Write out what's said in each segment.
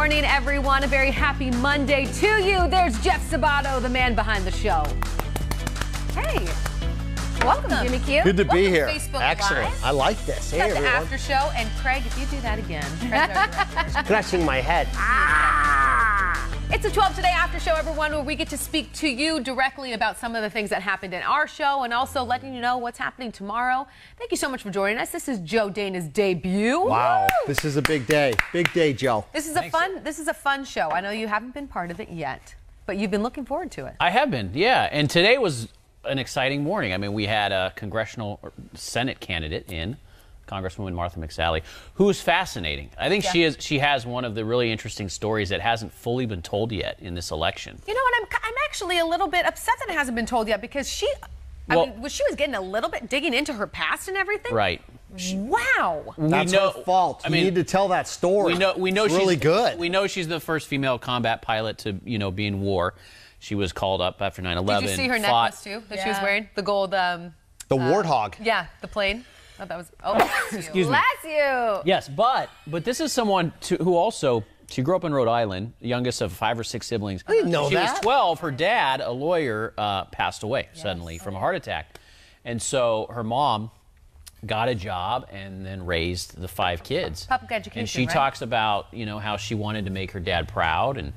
morning, everyone. A very happy Monday to you. There's Jeff Sabato, the man behind the show. Hey, welcome, Jimmy Q. Good to be here. Facebook Excellent. Live. I like this. Hey, Got the everyone. after show, and Craig, if you do that again, Scratching my head. It's a 12 Today after show, everyone, where we get to speak to you directly about some of the things that happened in our show and also letting you know what's happening tomorrow. Thank you so much for joining us. This is Joe Dana's debut. Wow, Woo! this is a big day. Big day, Joe. This is a fun show. I know you haven't been part of it yet, but you've been looking forward to it. I have been, yeah. And today was an exciting morning. I mean, we had a congressional Senate candidate in, Congresswoman Martha McSally, who is fascinating. I think she has one of the really interesting stories that hasn't fully been told yet in this election. You know what? I'm actually a little bit upset that it hasn't been told yet because she was getting a little bit digging into her past and everything. Right. Wow. That's her fault. I mean, you need to tell that story. We know it's she's really good. We know she's the first female combat pilot to, be in war. She was called up after 9/11. Did you see her necklace too that she was wearing? The gold. The warthog. Yeah, the plane. Oh, that was. Oh, excuse me. Bless you. Yes, but this is someone who also. She grew up in Rhode Island, the youngest of 5 or 6 siblings. I didn't know she that. was 12. Her dad, a lawyer, passed away suddenly from a heart attack. And so her mom got a job and then raised the 5 kids. Public education, and she talks about, how she wanted to make her dad proud. And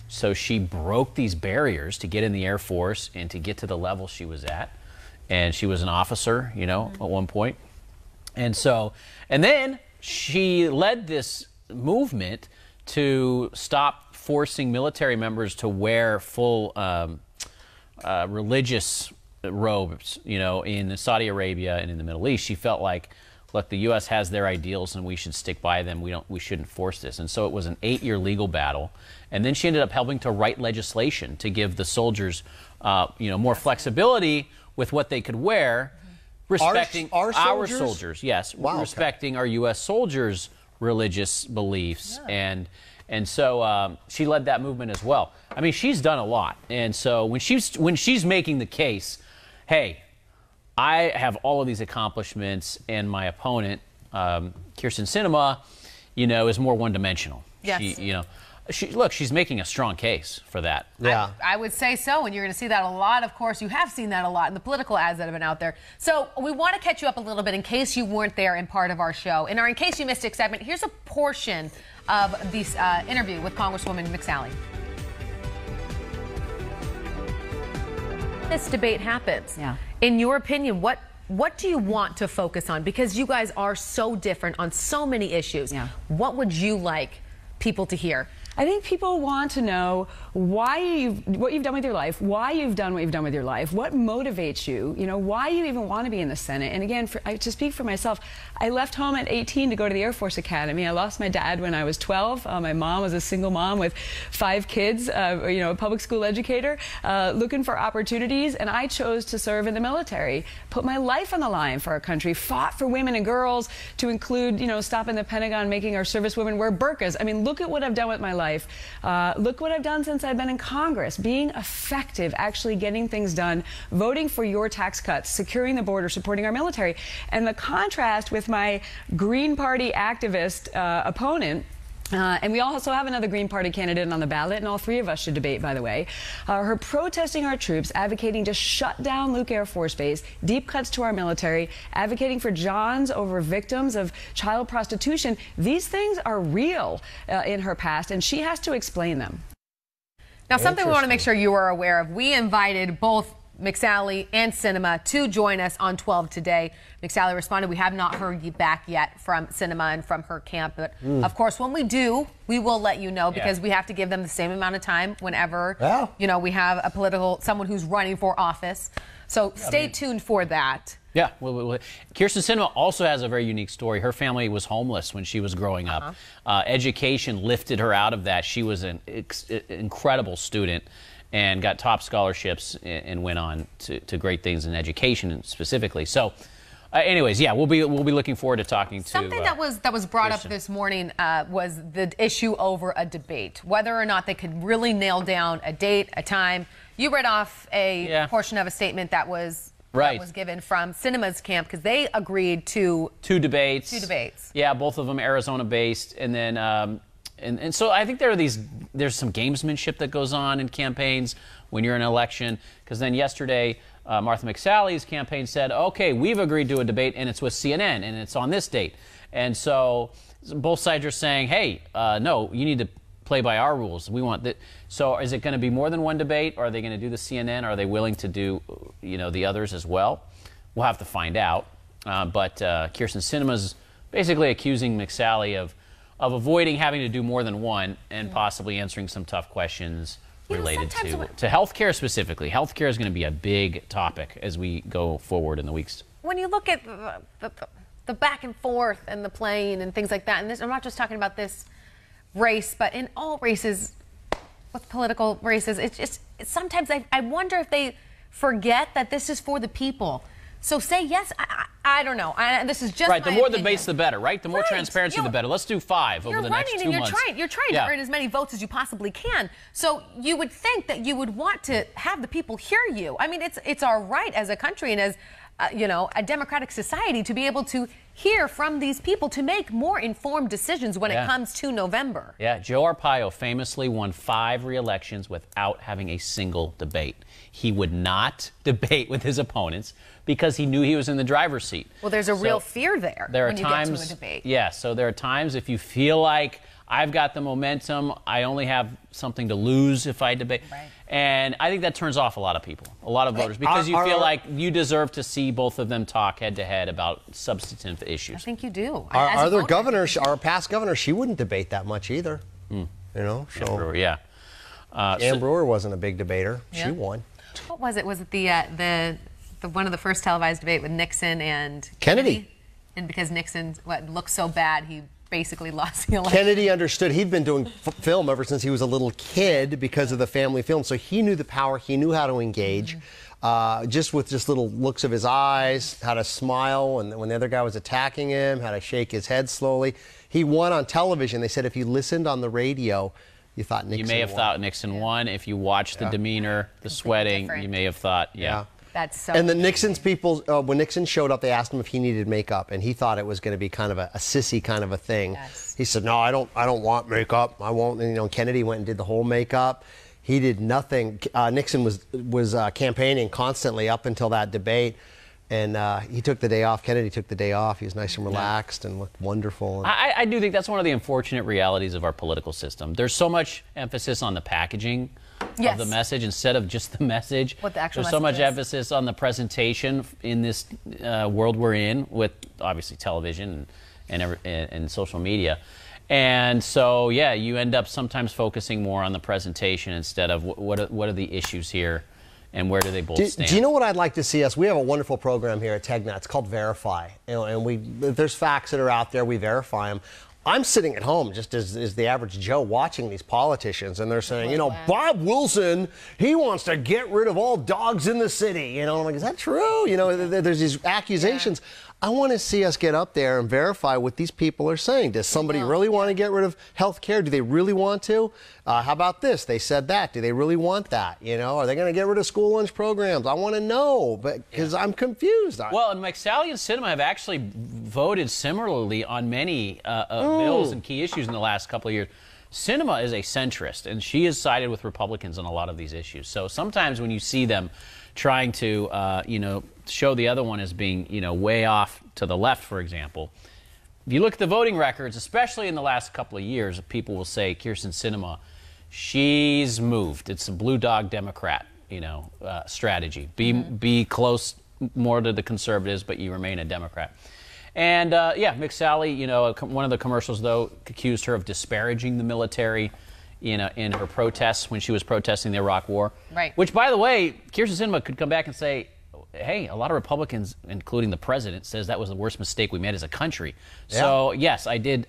so she broke these barriers to get in the Air Force and to get to the level she was at. And she was an officer, at one point. And then she led this movement to stop forcing military members to wear full religious robes, in Saudi Arabia and in the Middle East. She felt like, look, the U.S. has their ideals and we should stick by them. We shouldn't force this. And so it was an 8-year legal battle. And then she ended up helping to write legislation to give the soldiers, more flexibility with what they could wear. Respecting our soldiers, yes. Wow, respecting our U.S. soldiers' religious beliefs. Yeah. And so she led that movement as well. I mean, she's done a lot. And so when she's making the case, hey, I have all of these accomplishments, and my opponent, Kyrsten Sinema, is more one-dimensional. Yes. She's making a strong case for that. Yeah. I would say so, and you're going to see that a lot. Of course, you have seen that a lot in the political ads that have been out there. So we want to catch you up a little bit in case you weren't there in part of our show. In our In Case You Missed It segment, here's a portion of this interview with Congresswoman McSally. This debate happens. Yeah. In your opinion, what do you want to focus on? Because you guys are so different on so many issues. Yeah. What would you like people to hear? I think people want to know what you've done with your life, why you've done what you've done with your life, what motivates you, why you even want to be in the Senate. And again, to speak for myself, I left home at 18 to go to the Air Force Academy. I lost my dad when I was 12. My mom was a single mom with 5 kids, a public school educator, looking for opportunities, and I chose to serve in the military, put my life on the line for our country, fought for women and girls, to include, stopping the Pentagon, making our servicewomen wear burqas. I mean, look at what I've done with my life. Look what I've done since I've been in Congress, being effective, actually getting things done, voting for your tax cuts, securing the border, supporting our military. And the contrast with my Green Party activist opponent, and we also have another Green Party candidate on the ballot, and all 3 of us should debate, by the way. Her protesting our troops, advocating to shut down Luke Air Force Base, deep cuts to our military, advocating for Johns over victims of child prostitution. These things are real in her past, and she has to explain them. Now, something we want to make sure you are aware of. We invited both McSally and Sinema to join us on 12 Today. McSally responded, we have not heard back yet from Sinema and from her camp. But of course, when we do, we will let you know, because we have to give them the same amount of time whenever, we have someone who's running for office. So stay tuned for that. Yeah. Kyrsten Sinema also has a very unique story. Her family was homeless when she was growing up. Education lifted her out of that. She was an incredible student and got top scholarships and went on to great things in education specifically. So, anyways, yeah, we'll be looking forward to talking to something that was brought up this morning was the issue over a debate, whether or not they could really nail down a date, a time. You read off a portion of a statement that was given from Sinema's camp, because they agreed to two debates. Two debates. Yeah, both of them Arizona-based, and then And so I think there's some gamesmanship that goes on in campaigns when you're in an election, because then yesterday Martha McSally's campaign said, okay, we've agreed to a debate and it's with CNN and it's on this date. And so both sides are saying, hey, no, you need to play by our rules. We want that. So is it going to be more than one debate? Or are they going to do the CNN? Are they willing to do, the others as well? We'll have to find out. But Kyrsten Sinema's basically accusing McSally of avoiding having to do more than one and possibly answering some tough questions related to health care specifically. Health care is going to be a big topic as we go forward in the weeks. When you look at the back and forth and the playing and things like that, and I'm not just talking about this race, but in all races, with political races, sometimes I wonder if they forget that this is for the people. So say yes. I don't know. This is just right. The more opinion. Debates, the better. Right. The more transparency, the better. Let's do 5 over the next 2 months. You're trying to earn as many votes as you possibly can. So you would think that you would want to have the people hear you. I mean, it's our right as a country and as a democratic society to be able to hear from these people to make more informed decisions when it comes to November. Yeah, Joe Arpaio famously won 5 re-elections without having a single debate. He would not debate with his opponents because he knew he was in the driver's seat. Well, there's a real fear there when you get to a debate. Yeah, so there are times if you feel like I've got the momentum, I only have something to lose if I debate. Right. And I think that turns off a lot of people, a lot of voters, because you feel like you deserve to see both of them talk head-to-head about substantive issues. I think you do. Our other governors, our past governor, she wouldn't debate that much either. So Ann Brewer, yeah. Ann Brewer wasn't a big debater. She won. What was it? Was it the one of the first televised debate with Nixon and Kennedy? And because Nixon looked so bad, he basically lost the election. Kennedy understood. He'd been doing film ever since he was a little kid because of the family film. So he knew the power. He knew how to engage. Just with little looks of his eyes, how to smile when the other guy was attacking him, how to shake his head slowly. He won on television. They said if you listened on the radio, you thought Nixon won. You may have thought Nixon won. If you watched the demeanor, the sweating, you may have thought, That's so. And the Nixon's people, when Nixon showed up, they asked him if he needed makeup, and he thought it was going to be kind of a sissy kind of a thing. Yes. He said, "No, I don't want makeup. I won't." And Kennedy went and did the whole makeup. He did nothing. Nixon was campaigning constantly up until that debate, and he took the day off. Kennedy took the day off. He was nice and relaxed and looked wonderful. I do think that's one of the unfortunate realities of our political system. There's so much emphasis on the packaging of the message instead of just the message. What the actual There's so much is. emphasis on the presentation in this world we're in with obviously television and social media. And so, you end up sometimes focusing more on the presentation instead of what are the issues here and where do they both stand. Do you know what I'd like to see us? We have a wonderful program here at TEGNA. It's called Verify. And if there's facts that are out there, we verify them. I'm sitting at home just as the average Joe watching these politicians, and they're saying, Bob Wilson, he wants to get rid of all dogs in the city. I'm like, is that true? There's these accusations. I want to see us get up there and verify what these people are saying. Does somebody really want to get rid of health care? Do they really want to? How about this? They said that. Do they really want that? Are they going to get rid of school lunch programs? I want to know, because I'm confused. Well, and McSally and Sinema have actually voted similarly on many bills and key issues in the last couple of years. Sinema is a centrist, and she has sided with Republicans on a lot of these issues. So sometimes when you see them trying to, show the other one as being, way off to the left, for example, if you look at the voting records, especially in the last couple of years, people will say Kyrsten Sinema, she's moved. It's a blue dog Democrat, strategy. Be close more to the conservatives, but you remain a Democrat. And McSally, one of the commercials though accused her of disparaging the military, in her protests when she was protesting the Iraq War. Right. Which, by the way, Kyrsten Sinema could come back and say, hey, a lot of Republicans, including the president, says that was the worst mistake we made as a country. Yeah. So yes, I did,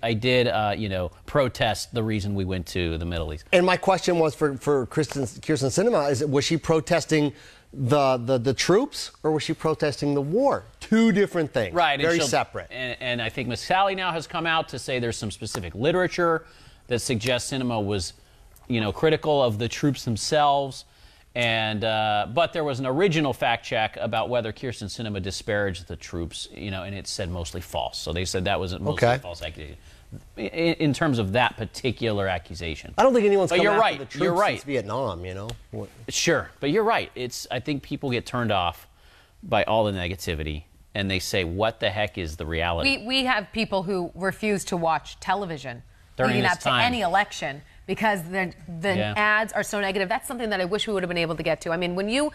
protest the reason we went to the Middle East. And my question was for Kyrsten Sinema: was she protesting the troops, or was she protesting the war? Two different things. Right. Very separate. And I think McSally now has come out to say there's some specific literature that suggests Sinema was, critical of the troops themselves. And but there was an original fact check about whether Kyrsten Sinema disparaged the troops, you know, and it said mostly false. So they said that was mostly a false accusation. In terms of that particular accusation, I don't think anyone's coming after right. the troops since Vietnam, you know. Sure, but you're right. I think people get turned off by all the negativity, and they say, "What the heck is the reality?" We have people who refuse to watch television During leading this up to time. any election because the ads are so negative. That's something that I wish we would have been able to get to. I mean, when you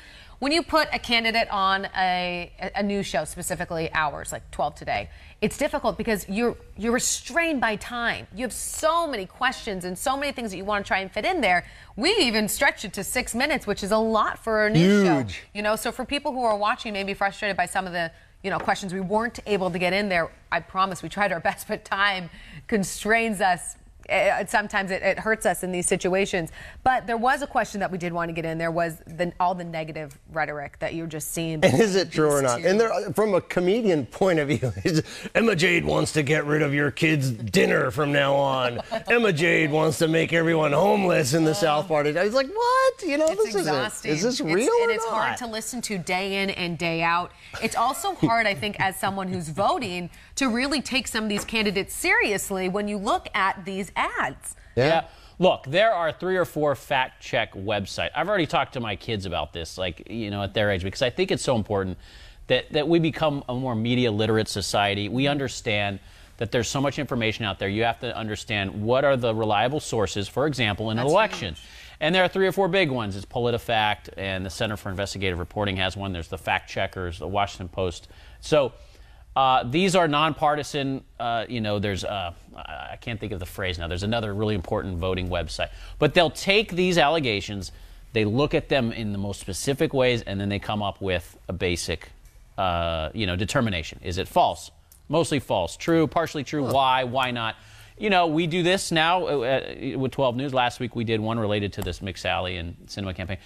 put a candidate on a news show, specifically ours, like 12 Today, it's difficult because you're restrained by time. You have so many questions and so many things that you want to try and fit in there. We even stretched it to 6 minutes, which is a lot for a news show. You know, so for people who are watching, maybe frustrated by some of the questions we weren't able to get in there, I promise we tried our best, but time constrains us. Sometimes it hurts us in these situations. But there was a question that we did want to get in. There was all the negative rhetoric that you're just seeing. And is it true or not? And from a comedian point of view, Emma Jade wants to get rid of your kids' dinner from now on. Emma Jade wants to make everyone homeless in the South part. It's like, what? You know, it's exhausting. Is this real or and it's not? hard to listen to day in and day out. It's also hard, I think, as someone who's voting, to really take some of these candidates seriously when you look at these ads. Yeah. Look, there are 3 or 4 fact check websites. I've already talked to my kids about this, like, you know, at their age, because I think it's so important that we become a more media literate society. We understand that there's so much information out there. You have to understand what are the reliable sources, for example, in an election. Huge. And there are 3 or 4 big ones. It's PolitiFact, and the Center for Investigative Reporting has one. There's the Fact Checkers, the Washington Post. So these are nonpartisan. You know, there's I can't think of the phrase now. There's another really important voting website. But they'll take these allegations, they look at them in the most specific ways, and then they come up with a basic, determination. Is it false? Mostly false. True, partially true. Why? Why not? You know, we do this now with 12 News. Last week we did one related to this McSally and Sinema campaign.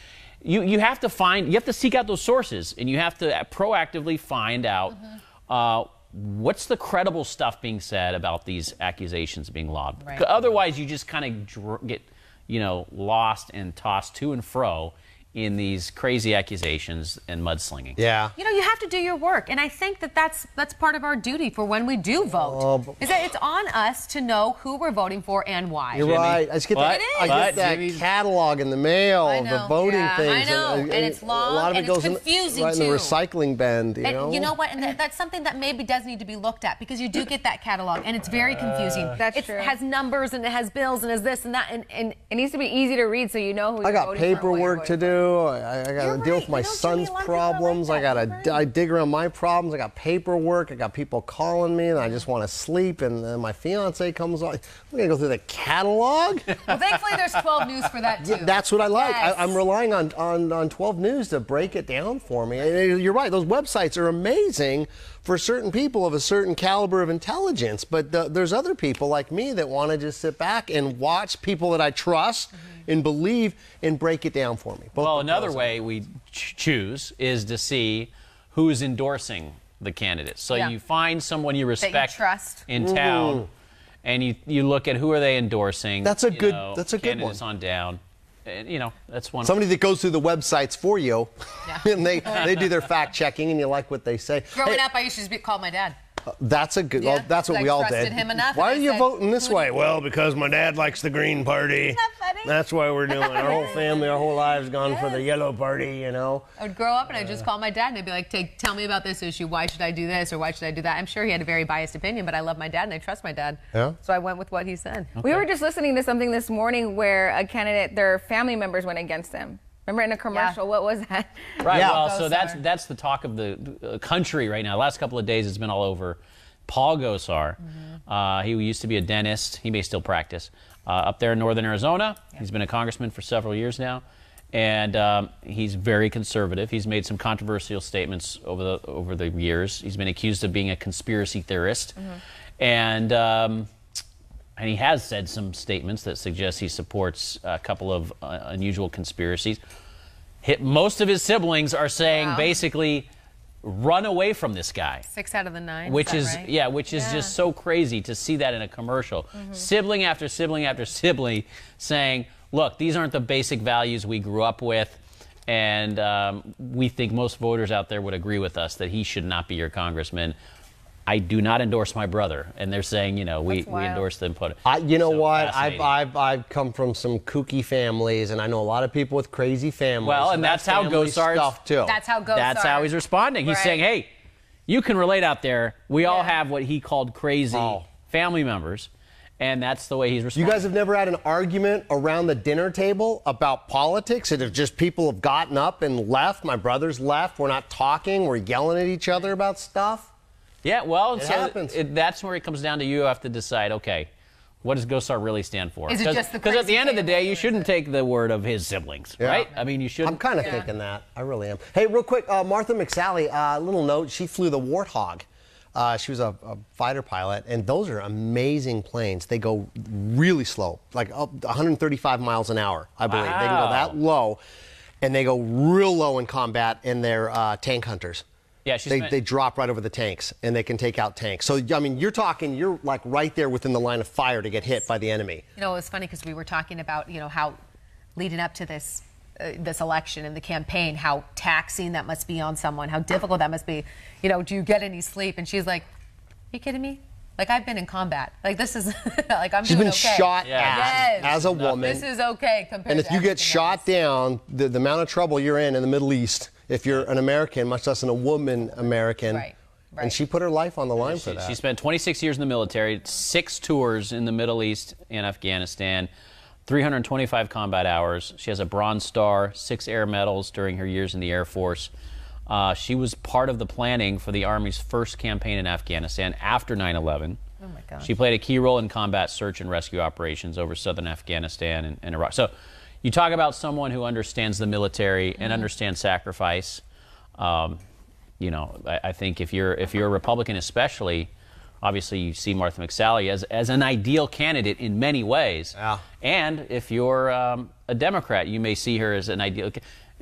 You have to seek out those sources, and you have to proactively find out what's the credible stuff being said about these accusations being lobbed. Right. Otherwise, you just kind of get, lost and tossed to and fro in these crazy accusations and mudslinging. Yeah. You know, you have to do your work, and I think that's part of our duty for when we do vote. Is that it's on us to know who we're voting for and why. You're right. I just get that catalog in the mail, the voting things. I know, and it's long, a lot of it goes confusing in the recycling bin. You know what? And that's something that maybe does need to be looked at, because you do get that catalog, and it's very confusing. That's true. It has numbers, and it has bills, and it has this and that, and it needs to be easy to read so you know who you're voting for. I got paperwork to do. I got to deal with my son's problems. I dig around my problems. I got paperwork. I got people calling me, and I just want to sleep. And then my fiance comes on. I'm going to go through the catalog. Well, thankfully, there's 12 News for that, too. Yeah, that's what I like. Yes. I'm relying on 12 News to break it down for me. And you're right. Those websites are amazing for certain people of a certain caliber of intelligence. But there's other people like me that want to just sit back and watch people that I trust and believe and break it down for me. Well, another way we choose is to see who's endorsing the candidates. So you find someone you respect that you trust in town, and you look at who are they endorsing. That's a good one. Candidates on down. And, that's one. Somebody that goes through the websites for you, and they do their fact checking, and you like what they say. Growing up, I used to call my dad. That's a good. Well, that's what we all did. Him enough, why are you voting this way? Well, because my dad likes the Green Party. Isn't that funny? That's why we're doing it. Our whole family, our whole lives gone for the Yellow Party. I would grow up and I'd just call my dad and I'd be like, tell me about this issue. Why should I do this or why should I do that? I'm sure he had a very biased opinion, but I love my dad and I trust my dad. Yeah. So I went with what he said. Okay. We were just listening to something this morning where a candidate, their family members went against him. Remember in a commercial? Yeah. What was that? Right. Yeah. Well, so that's the talk of the country right now. Last couple of days, it's been all over. Paul Gosar, he used to be a dentist. He may still practice up there in northern Arizona. Yeah. He's been a congressman for several years now, and he's very conservative. He's made some controversial statements over the years. He's been accused of being a conspiracy theorist, and he has said some statements that suggest he supports a couple of unusual conspiracies. Most of his siblings are saying basically, run away from this guy. 6 out of the 9. Which is right? Just so crazy to see that in a commercial. Sibling after sibling after sibling saying, look, these aren't the basic values we grew up with. And we think most voters out there would agree with us that he should not be your congressman. I do not endorse my brother, and they're saying, you know, we endorse them. You know what? I've come from some kooky families, and I know a lot of people with crazy families. Well, and that's how Gosar stuff too. That's how Gosar. That's how he's responding. He's saying, hey, you can relate out there. We all have what he called crazy family members, and that's the way he's responding. You guys have never had an argument around the dinner table about politics? And if just people have gotten up and left, my brother's left, we're not talking, we're yelling at each other about stuff? Yeah, well, it happens. That's where it comes down to you have to decide, okay, what does Gosar really stand for? Is it just the Because at the end of the day, you shouldn't take the word of his siblings, right? I mean, you shouldn't. I'm kind of thinking that. I really am. Hey, real quick, Martha McSally, little note, she flew the Warthog. She was a fighter pilot, and those are amazing planes. They go really slow, like up 135 miles an hour, I believe. They can go that low, and they go real low in combat, and they're tank hunters. Yeah, they drop right over the tanks, and they can take out tanks. So, I mean, you're like right there within the line of fire to get hit by the enemy. You know, it was funny because we were talking about, you know, how leading up to this election and the campaign, how taxing that must be on someone, how difficult that must be. You know, do you get any sleep? And she's like, are you kidding me? Like, I've been in combat. Like, this is, like, I'm She's doing been okay. shot at as a woman. This is okay compared to And if you get shot down, the amount of trouble you're in the Middle East, if you're an American, much less than a woman American. Right. And she put her life on the line for that. She spent 26 years in the military, 6 tours in the Middle East and Afghanistan, 325 combat hours. She has a Bronze Star, 6 air medals during her years in the Air Force. She was part of the planning for the Army's first campaign in Afghanistan after 9/11. Oh my gosh. She played a key role in combat search and rescue operations over southern Afghanistan and Iraq. So you talk about someone who understands the military and understands sacrifice. You know, I think if you're a Republican especially, obviously you see Martha McSally as an ideal candidate in many ways. Yeah. And if you're a Democrat, you may see her as an ideal.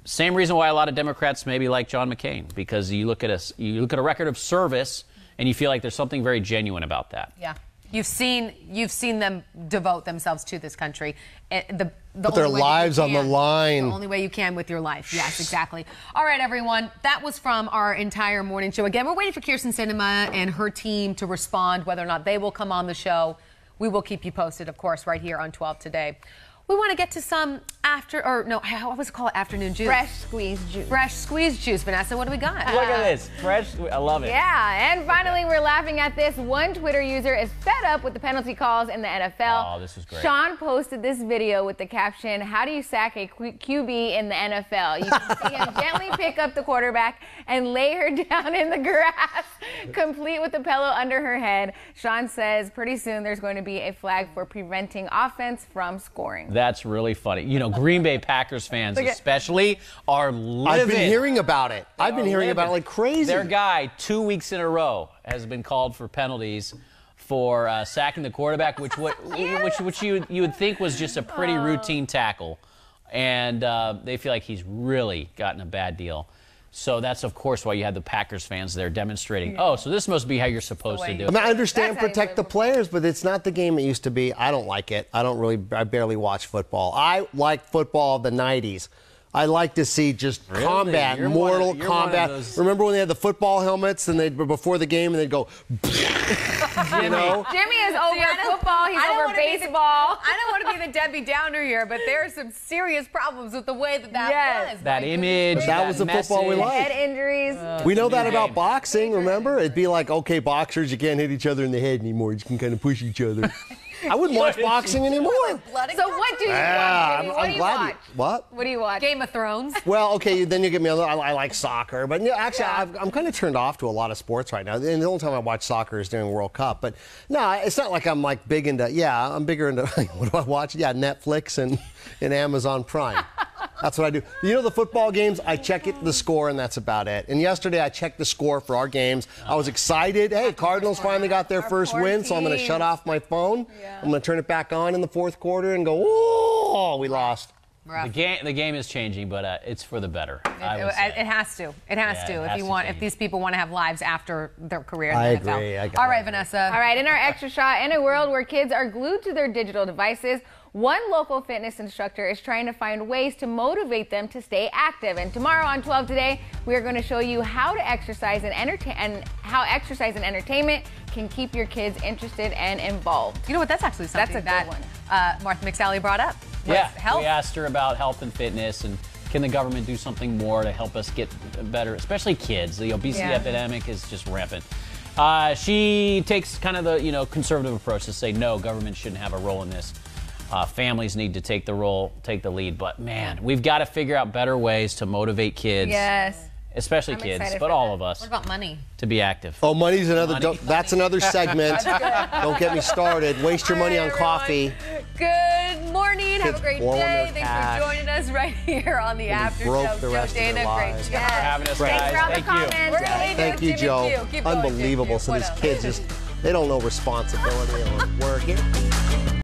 Same reason why a lot of Democrats maybe like John McCain, because you look at a record of service and you feel like there's something very genuine about that. Yeah. You've seen them devote themselves to this country. Put their lives on the line. The only way you can with your life. Yes, exactly. All right, everyone. That was from our entire morning show. Again, we're waiting for Kirsten Sinema and her team to respond, whether or not they will come on the show. We will keep you posted, of course, right here on 12 Today. We want to get to some what was it called? Afternoon juice. Fresh squeezed juice. Fresh squeezed juice. Vanessa, what do we got? Look at this. Fresh. I love it. Yeah, and finally, we're laughing at this. One Twitter user is fed up with the penalty calls in the NFL. Oh, this is great. Sean posted this video with the caption, "How do you sack a QB in the NFL?" You can see him gently pick up the quarterback and lay her down in the grass, complete with a pillow under her head. Sean says pretty soon there's going to be a flag for preventing offense from scoring. That's really funny. You know, Green Bay Packers fans especially are livid. I've been hearing about it. I've been hearing about it like crazy. Their guy, 2 weeks in a row, has been called for penalties for sacking the quarterback, which you would think was just a pretty routine tackle. And they feel like he's really gotten a bad deal. So that's, of course, why you have the Packers fans there demonstrating, oh, so this must be how you're supposed to do it. I mean, I understand protect the players, but it's not the game it used to be. I don't like it. I barely watch football. I like football of the 90s. I like to see just combat, mortal combat. Remember when they had the football helmets and they'd before the game and they'd go, you know? Jimmy is over football. He's over baseball. I don't want to be the Debbie Downer here, but there are some serious problems with the way that was. That image. That was the football we liked. Head injuries. We know that about boxing, remember? It'd be like, okay, boxers, you can't hit each other in the head anymore. You can kind of push each other. I wouldn't watch boxing anymore. So what do you watch, Jimmy? What do you watch? What do you watch? Game of Thrones. Well, okay, then you get me. I like soccer, but actually, I'm kind of turned off to a lot of sports right now. And the only time I watch soccer is during World Cup. But no, it's not like I'm like big into. Yeah, I'm bigger into. What do I watch? Yeah, Netflix and Amazon Prime. That's what I do. You know, the football games, I check the score, and that's about it. And yesterday, I checked the score for our games. I was excited. Hey, Cardinals finally got their first win, so I'm going to shut off my phone. Yeah. I'm going to turn it back on in the fourth quarter and go, oh, we lost. The game is changing, but it's for the better. It has to. It has to. If these people want to have lives after their career in the NFL. Agree. All right, Vanessa. All right, in our extra shot, in a world where kids are glued to their digital devices, One local fitness instructor is trying to find ways to motivate them to stay active. And tomorrow on 12 Today, we are going to show you how to exercise and how exercise and entertainment can keep your kids interested and involved. You know what? That's actually something That's a good that Martha McSally brought up. Yeah, health. we asked her about health and fitness and can the government do something more to help us get better, especially kids. The obesity epidemic is just rampant. She takes kind of the conservative approach to say no, government shouldn't have a role in this. Families need to take the lead. But man, we've got to figure out better ways to motivate kids. Yes. Especially kids, but all of us. What about money? To be active. Oh, money's another. That's another segment. Don't get me started. Waste your money on coffee. Good morning. Have a great day. Thanks cash. for joining us right here on the After broke Show. the Joe, rest of their Dana, great lives. job. Thanks for having us, Thanks guys. for all the Thank you. comments. We're gonna leave you Thank with you, Jimmy Joe. Q. Keep going, Unbelievable. Jimmy Q. So What these else? kids they don't know responsibility or work.